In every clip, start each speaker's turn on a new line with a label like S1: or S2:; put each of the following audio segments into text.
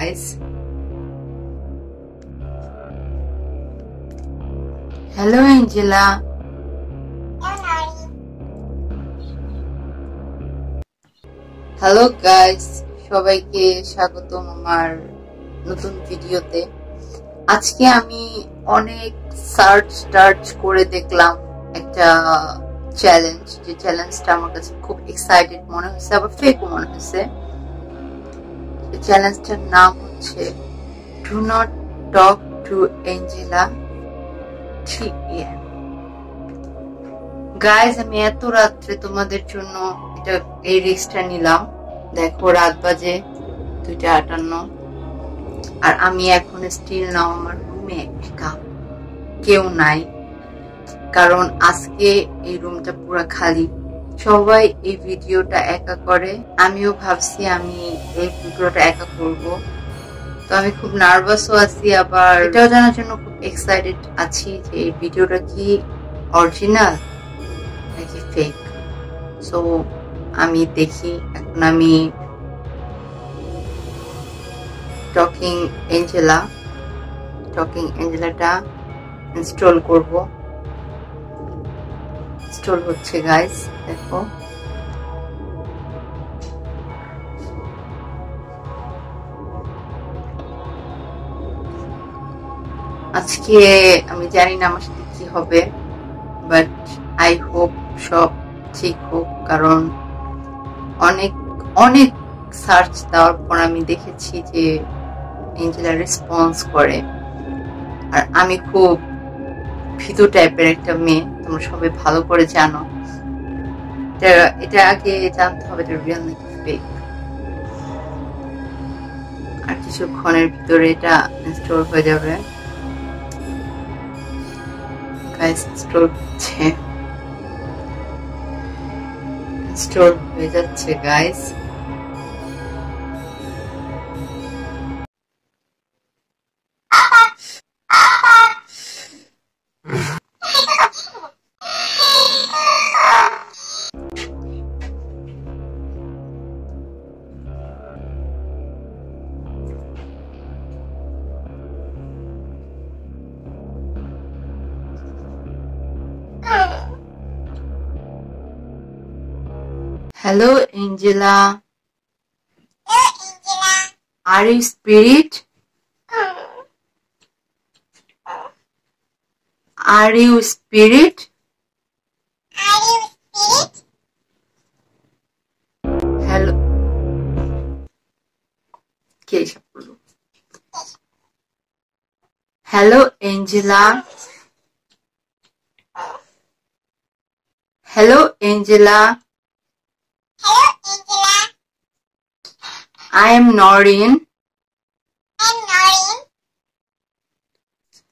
S1: guys. Hello Angela. Hello guys, সবাইকে স্বাগতম আমার নতুন ভিডিওতে। আজকে আমি অনেক সার্চ করে দেখলাম একটা চ্যালেঞ্জ, যে চ্যালেঞ্জটা আমার কাছে খুব এক্সাইটেড মনে হচ্ছে, আবার ফেকও মনে হচ্ছে। চ্যালেঞ্জটার নাম হচ্ছে do not talk to Angela 3 PM। Guys, আমি এত রাত্রে তোমাদের জন্য এই রিস্কটা নিলাম। দেখো, রাত বাজে 2:58 আর আমি এখন স্টিল নাও আমার রুমে একা, কেউ নাই, কারণ আজকে এই রুমটা পুরো খালি। সবাই এই ভিডিওটা একা করে, আমিও ভাবছি আমি এই ভিডিওটা একা করব। তো আমি খুব নার্ভাসও আছি, আবার এটাও জানার জন্য খুব এক্সাইটেড আছি যে এই ভিডিওটা কি অরিজিনাল নাকি ফেক। সো আমি দেখি। এখন আমি টকিং এঞ্জেলাটা ইনস্টল করব। ইনস্টল হচ্ছে গাইস, দেখো। আজকে আমি জানি না আমার সাথে কি হবে, বাট আই হোপ সব ঠিক হোক, কারণ অনেক সার্চ দেওয়ার পর আমি দেখেছি যে এঞ্জেলা রেসপন্স করে। আর আমি খুব ভীতু টাইপের একটা মেয়ে, তোমরা সবাই ভালো করে জানো। এটা আগে জানতে হবে এটা রিয়েল নাকি ফেক। আর কিছুক্ষণের ভিতরে এটা ইনস্টল হয়ে যাবে। গাইস, ইনস্টল হয়ে যাচ্ছে guys. Hello Angela. Are you spirit? Are you spirit? Hello. Hello Angela. Hello Angela. I am Noreen.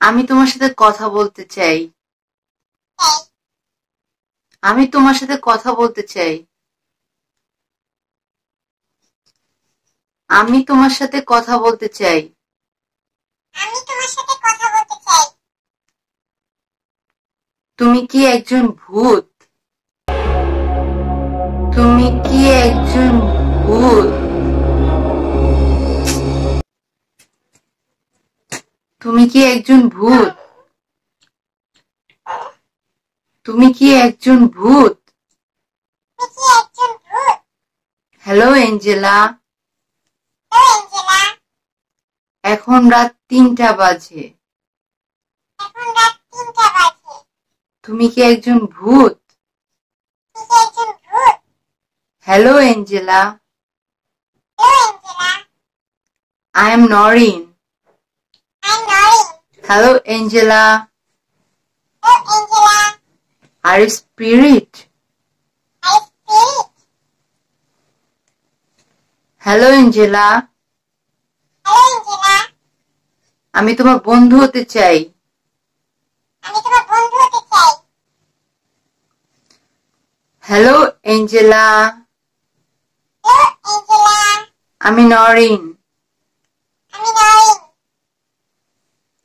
S1: আমি তোমার সাথে কথা বলতে চাই। আমি তোমার সাথে কথা বলতে চাই। আমি তোমার সাথে কথা বলতে চাই। তুমি কি একজন ভূত? তুমি কি একজন ভূত? তুমি কি একজন ভূত? তুমি কি একজন ভূত? Hello Angela. এখন রাত 3টা বাজে। তুমি কি একজন ভূত? Hello Angela. I am Noreen. Hello Angela. Are you spirit? Hello Angela. আমি তোমার বন্ধু হতে চাই। Hello Angela. আমি নরিন।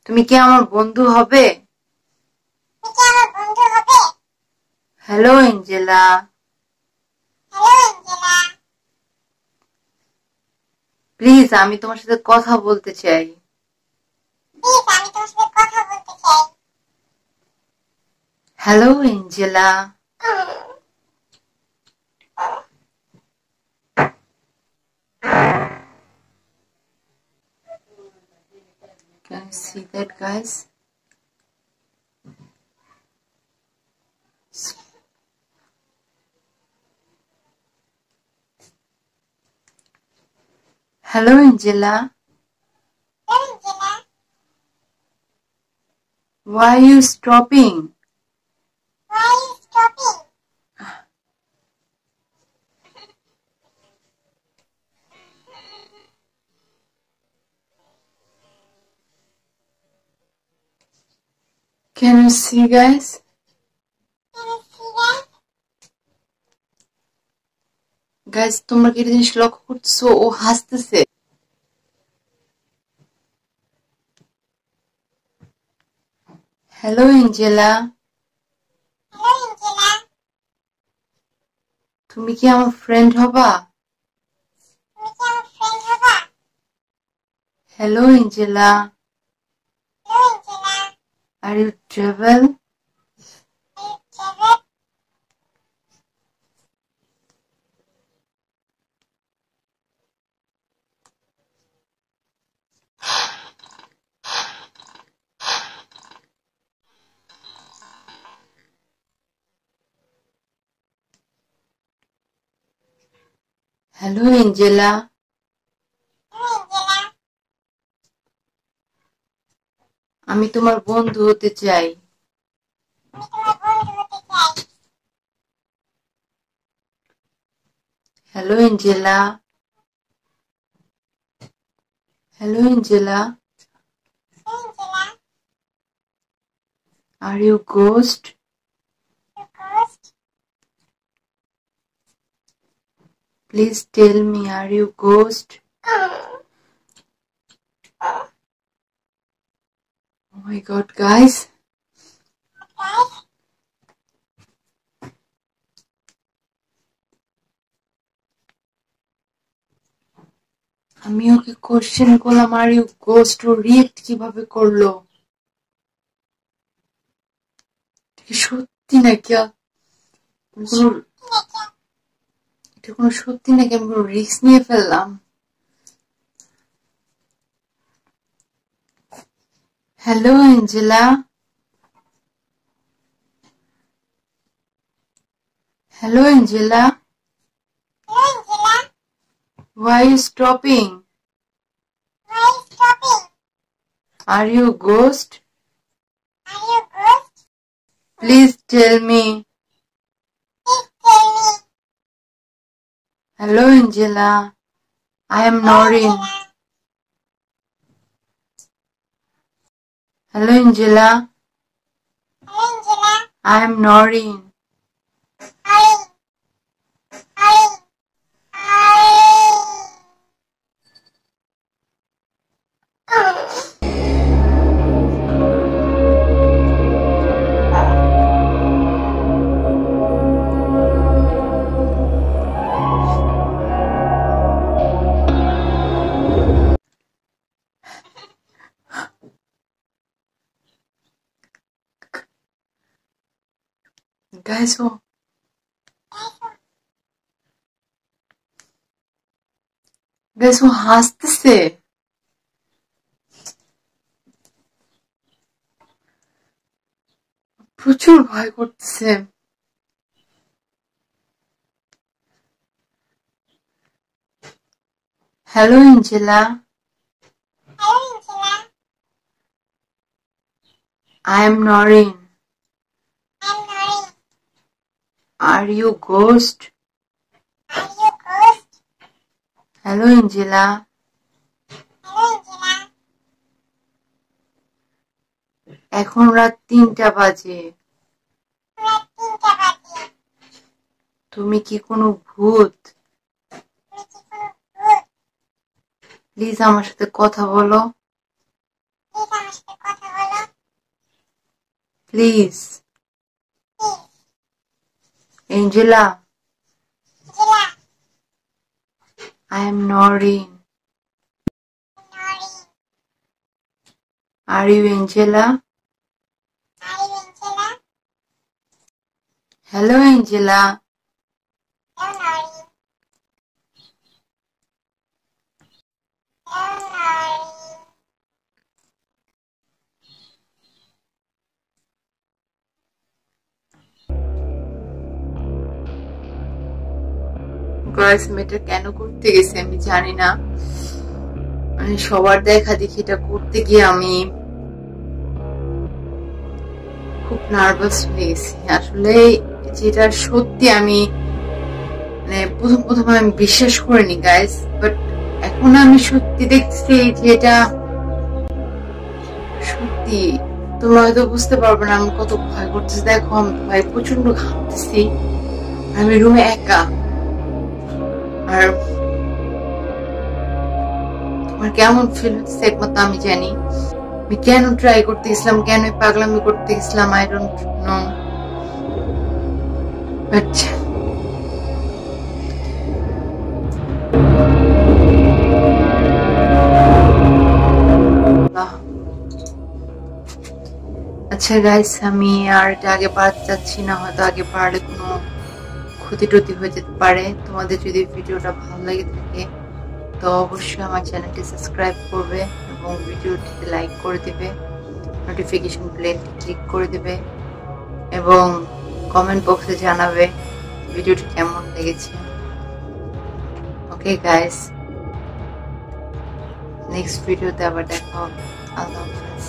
S1: তুমি কি আমার বন্ধু হবে? Hello Angela. প্লিজ আমি তোমার সাথে কথা বলতে চাই। Hello Angela. Can you see that, guys? Hello, Angela. Why are you stopping? Can you see, guys? Guys, তোমরা কি জিনিস লক্ষ্য করছো? ও হাসতেছে। Hello Angela. তুমি কি আমার ফ্রেন্ড হবা? Hello Angela. Are you travel? Hello Angela. আমি তোমার বন্ধু হতে চাই। Hello Angela. Hello Angela. Are you ghost? Please tell me, are you ghost? Oh my god, guys. আমি ওকে কোশ্চেন করলাম আর ইউ গোস্ট, ও রিয়েক্ট কিভাবে করলো? সত্যি নাকি? এটা কোনো সত্যি নাকি? আমি কোনো রিস্ক নিয়ে ফেললাম? Hello Angela. Hello Angela. Why are you stopping? Are you a ghost? Please tell me. Hello Angela. I am Noreen. Hello Angela. I am Noreen. Guys, ও হাসতেছে। প্রচুর ভয় করতেছে। Hello Angela. I am Noreen. Are you ghost? Hello Angela. এখন রাত 3টা বাজে। তুমি কি কোনো ভূত? প্লিজ আমার সাথে কথা বলো। Please. Angela. I am Noreen. Are you Angela? Hello, Angela. Guys, আমি এটা কেন করতে গেছি আমি জানি না। মানে সবার দেখা দেখি এটা করতে গিয়ে আমি খুব নার্ভাস হয়ে গেছি। আসলে যেটা সত্যি আমি মানে প্রথম আমি বিশ্বাস করিনি গাইস, বাট এখন আমি সত্যি দেখছি যে এটা সত্যি। তোমরা হয়তো বুঝতে পারবে না আমি কত ভয় করতেছি। দেখো আমি ভয় প্রচন্ড ঘামতেছি, আমি রুমে একা। আর তোমার কেমন ফিল হচ্ছে একমাত্র আমি জানি। আমি কেন ট্রাই করতে গেছিলাম, কেন পাগলামি করতে গেছিলাম, আই ডোন্ট নো। আচ্ছা গাইস, আমি আর এটা আগে বাড়াতে চাচ্ছি না। হয়তো আগে বাড়লে কোনো ক্ষতি টতি হয়ে যেতে পারে। তোমাদের যদি ভিডিওটা ভালো লাগে থাকে তো অবশ্যই আমার চ্যানেলটি সাবস্ক্রাইব করবে এবং ভিডিওটিতে লাইক করে দিবে, নোটিফিকেশন বেল ক্লিক করে দিবে এবং কমেন্ট বক্সে জানাবে ভিডিওটি কেমন লেগেছে। ওকে গাইস, নেক্সট ভিডিওতে আবার দেখা হবে। আল্লাহ হাফেজ।